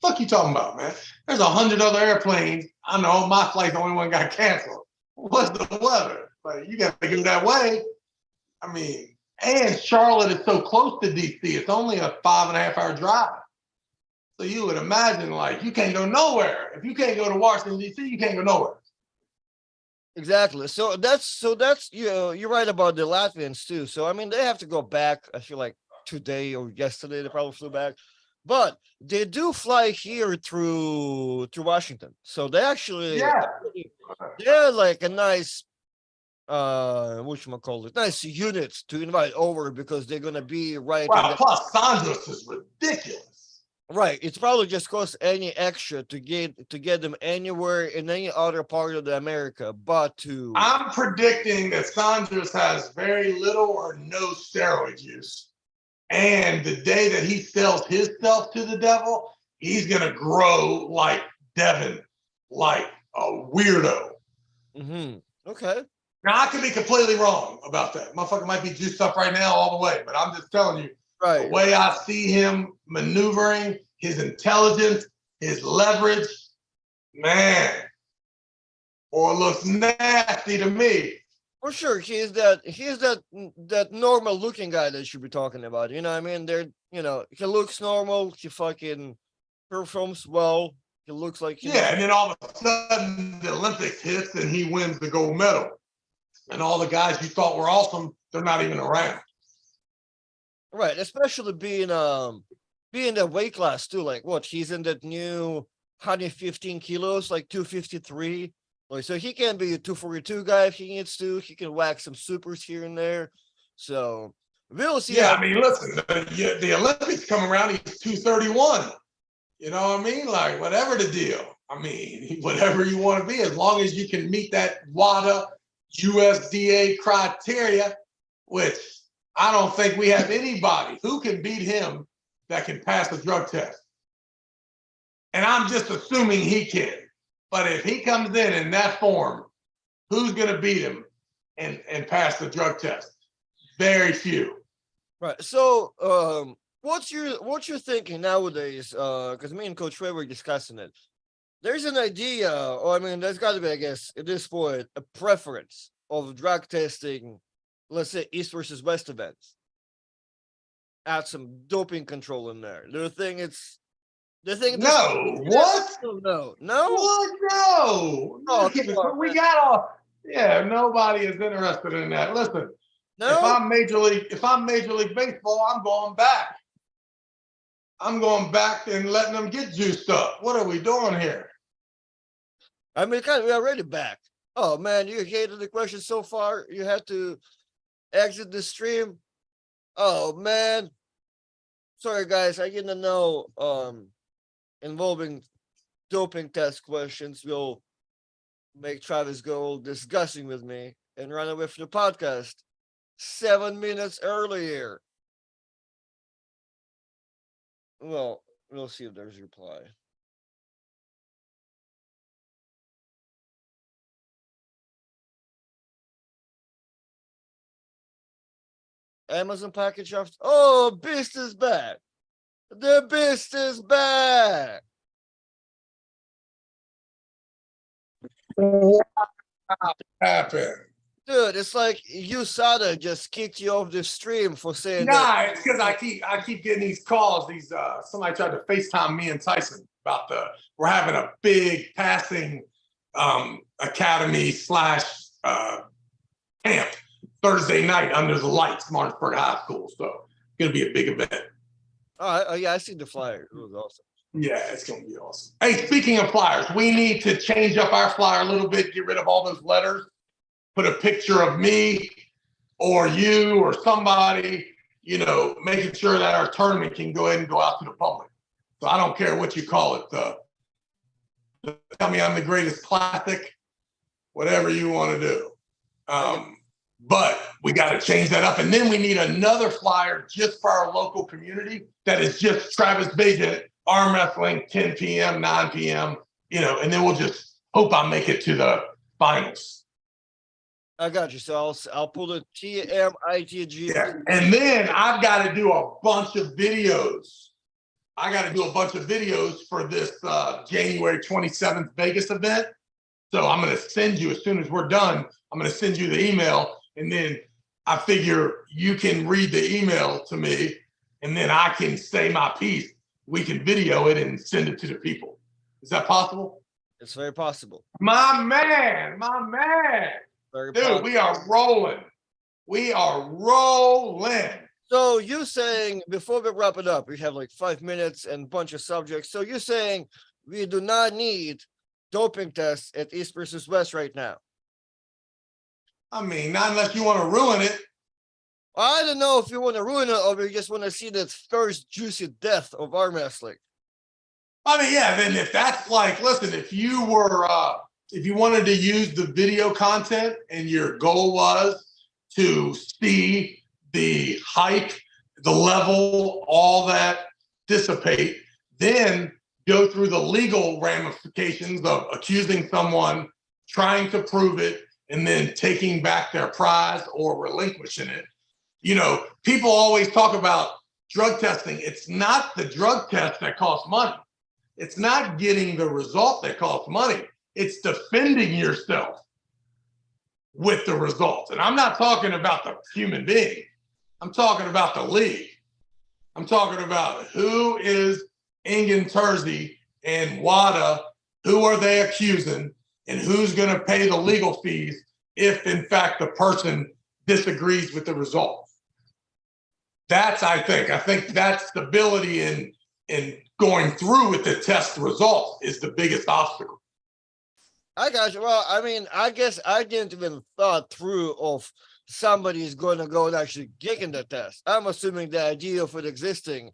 fuck you talking about, man? There's 100 other airplanes. I know my flight's the only one got canceled. What's the weather? Like, you got to go that way. I mean, and Charlotte is so close to DC. It's only a 5.5-hour drive. So you would imagine, like, you can't go nowhere. If you can't go to Washington, D.C., you can't go nowhere. Exactly. So that's you're right about the Latvians too. So I mean, they have to go back. I feel like today or yesterday they probably flew back, but they do fly here through Washington. So they actually, they're like a nice whatchamacallit, nice unit to invite over because they're gonna be right. Wow, plus Sandros is ridiculous. Right, it's probably just cost any extra to get them anywhere in any other part of the America, but I'm predicting that Sandros has very little or no steroid use, and the day that he sells himself to the devil, he's gonna grow like Devin, like a weirdo. Mm-hmm. Okay. Now I could be completely wrong about that. Motherfucker might be juiced up right now all the way, but I'm just telling you, the way I see him maneuvering, his intelligence, his leverage, man, or looks nasty to me. For sure, he's that normal looking guy that you should be talking about. You know what I mean? He looks normal, he fucking performs well, he looks like and then all of a sudden the Olympics hits and he wins the gold medal. And all the guys you thought were awesome, they're not even around. Right, especially being that weight class too. Like what, he's in that new 115 kilos, like 253. Like, so he can be a 242 guy if he needs to. He can whack some supers here and there. So we'll see. Yeah, I mean, listen, the Olympics come around, he's 231. You know what I mean? Like, whatever the deal. I mean, whatever you want to be, as long as you can meet that WADA USDA criteria, which I don't think we have anybody who can beat him that can pass a drug test. And I'm just assuming he can. But if he comes in that form, who's going to beat him and pass the drug test? Very few. Right. So what's your thinking nowadays? Because me and Coach Ray were discussing it. There's an idea, or I mean, there's got to be, I guess, at this point, a preference of drug testing, let's say East versus West events. add some doping control in there. Do you think it's? Do you think this? No, what? No, no. What? No. Oh, No, come on, we man. got all. Yeah, nobody is interested in that. Listen, if No. I'm Major League Baseball, I'm going back. I'm going back and letting them get juiced up. What are we doing here? I mean, kind of, we're already back. Oh man, you hated the question so far. You had to exit the stream. Oh man, sorry guys. I didn't know. Involving doping test questions will make Travis go discussing with me and run away from the podcast 7 minutes earlier. Well, we'll see if there's a reply. Amazon package of Beast is back. The Beast is back. What happened? Dude, it's like USADA just kicked you off the stream for saying that. Nah, it's because I keep getting these calls. Somebody tried to FaceTime me and Tyson about we're having a big passing academy / camp Thursday night under the lights, Martinsburg High School. So it's gonna be a big event. Oh yeah, I see the flyer. It was awesome. Yeah, it's gonna be awesome. Hey, speaking of flyers, we need to change up our flyer a little bit, get rid of all those letters, put a picture of me or you or somebody, making sure that our tournament can go ahead and go out to the public. So I don't care what you call it. Tell me I'm the greatest classic, whatever you want to do. But we got to change that up. And then we need another flyer just for our local community that is just Travis Bagent, arm wrestling, 10 p.m., 9 p.m., and then we'll just hope I make it to the finals. I got you. So I'll pull the TMITG. Yeah. And then I've got to do a bunch of videos. I got to do a bunch of videos for this January 27th Vegas event. So I'm going to send you, as soon as we're done, I'm going to send you the email. And then I figure you can read the email to me, and then I can say my piece. We can video it and send it to the people. Is that possible? It's very possible. My man. Very Dude, possible. we are rolling. So you saying, before we wrap it up, we have like 5 minutes and a bunch of subjects. So you're saying we do not need doping tests at East versus West right now? I mean, not unless you want to ruin it. I don't know if you want to ruin it or we just want to see the first juicy death of arm wrestling. I mean, yeah, then if that's like, listen, if you wanted to use the video content and your goal was to see the hype, the level, all that dissipate, then go through the legal ramifications of accusing someone, trying to prove it, and then taking back their prize or relinquishing it. People always talk about drug testing. It's not the drug test that costs money. It's not getting the result that costs money. It's defending yourself with the results. And I'm not talking about the human being. I'm talking about the league. I'm talking about who is Ingen Terzi and WADA, who are they accusing, and who's going to pay the legal fees if, in fact, the person disagrees with the results. I think that stability in going through with the test results is the biggest obstacle. I got you. Well, I mean, I guess I didn't even thought through of somebody's going to go and actually getting the test. I'm assuming the idea of it existing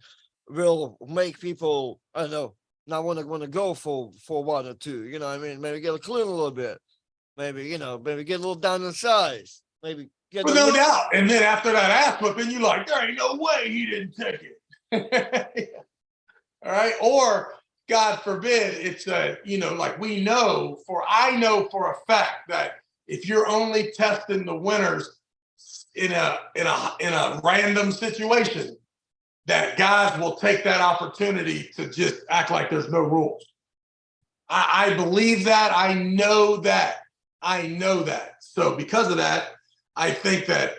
will make people, I don't know, not want to go for 1 or 2. You know what I mean? Maybe get clean a little bit. Maybe get a little down in size. Maybe get no doubt. And then after that ass whipping, you're like, there ain't no way he didn't take it. All right. Or God forbid, it's like I know for a fact that if you're only testing the winners in a random situation, that guys will take that opportunity to just act like there's no rules. I believe that. I know that. So because of that, I think that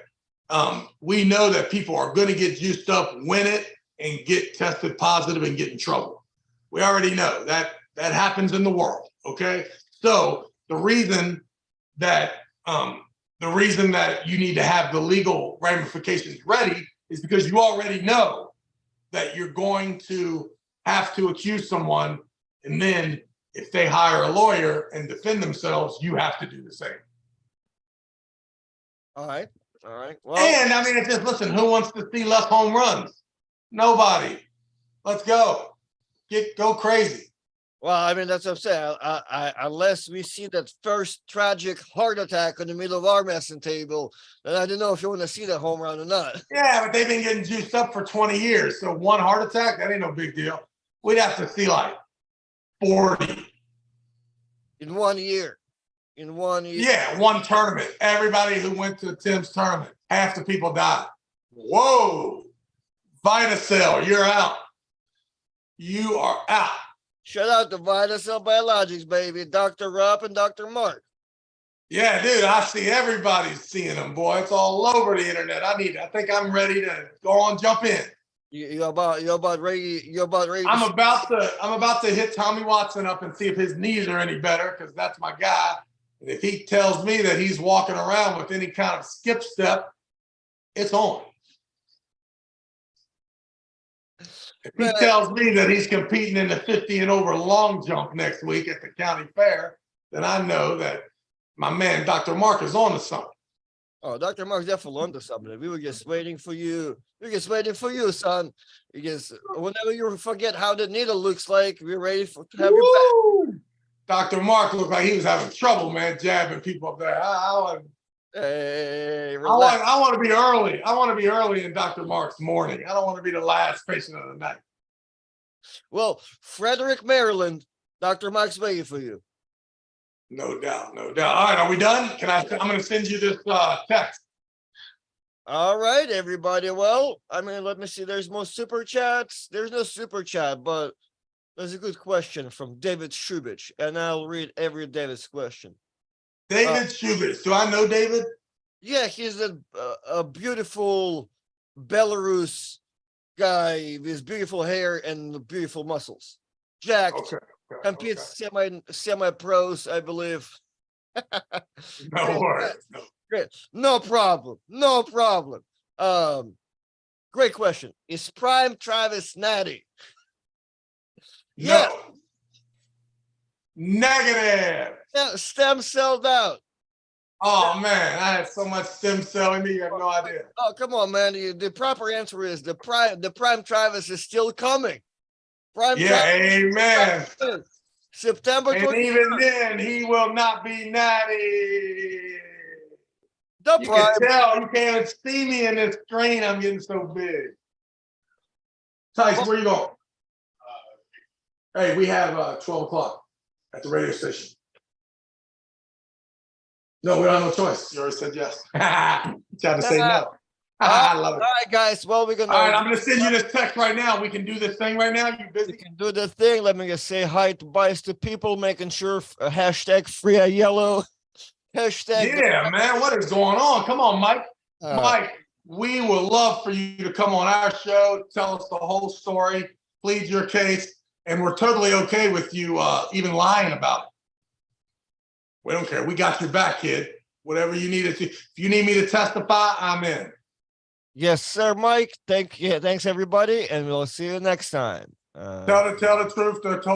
we know that people are going to get juiced up, win it, and get tested positive and get in trouble. We already know that happens in the world. Okay, so the reason that you need to have the legal ramifications ready is because you already know that you're going to have to accuse someone, and then if they hire a lawyer and defend themselves, you have to do the same. All right. Well, And I mean, it's just, listen, who wants to see less home runs? Nobody. Let's go. Go crazy. well, I mean, that's what I'm saying. Unless we see that first tragic heart attack in the middle of our messing table, then I don't know if you want to see that home run or not. Yeah, but they've been getting juiced up for 20 years. So one heart attack, that ain't no big deal. We'd have to see like 40. In 1 year. Yeah, one tournament. Everybody who went to Tim's tournament, half the people died. Whoa. VitaCell, you're out. You are out. Shout out to VitaCell Biologics, baby. Dr. Rob and Dr. Mark. Yeah, dude, I see everybody's seeing them, boy. It's all over the internet. I think I'm ready to go on, jump in. You're about ready. I'm about to hit Tommy Watson up and see if his knees are any better, because that's my guy. And if he tells me that he's walking around with any kind of skip step, it's on. If he tells me that he's competing in the 50 and over long jump next week at the county fair, then I know that my man, Dr. Mark, is on to something. Oh, Dr. Mark's definitely on to something. We were just waiting for you. We're just waiting for you, son. Because whenever you forget how the needle looks like, we're ready to have you back. Dr. Mark looked like he was having trouble, man, jabbing people up there. Hey, I want to be early. I want to be early in Dr. Mark's morning. I don't want to be the last patient of the night. Well, Frederick, Maryland, Dr. Mark's waiting for you. No doubt, no doubt. All right, are we done? I'm going to send you this text. All right, everybody. Well, I mean, let me see. There's more super chats. There's no super chat, but there's a good question from David Shubich, and I'll read every David's question. David Shubich. Do I know David? Yeah, he's a beautiful Belarus guy with beautiful hair and beautiful muscles. Jacked. Okay. Competes semi pros, I believe. No worries. Great. No problem. Great question. Is Prime Travis natty? No. Negative. Yeah, stem celled out. Oh man, I had so much stem cell in me, you have no idea. Oh, come on, man. The proper answer is the Prime Travis is still coming. Travis, amen. September 23rd. And even then, he will not be natty. The you Prime. can tell, you can't even see me in this screen. I'm getting so big. Tice, where you going? Hey, we have 12 o'clock at the radio station. No, we don't have no choice. You already said yes. Tried to say no. I love it. All right, guys. Well, we're gonna. All right, I'm gonna send you this text right now. We can do this thing right now. You busy? We can do the thing. Let me just say hi to bias to people, making sure hashtag free a yellow. Hashtag. Yeah, man. What is going on? Come on, Mike. Mike, we would love for you to come on our show, tell us the whole story, plead your case, and we're totally okay with you even lying about it. We don't care. We got your back, kid. Whatever you needed to. If you need me to testify, I'm in. Yes, sir, Mike. Thanks, everybody, and we'll see you next time. Tell the truth.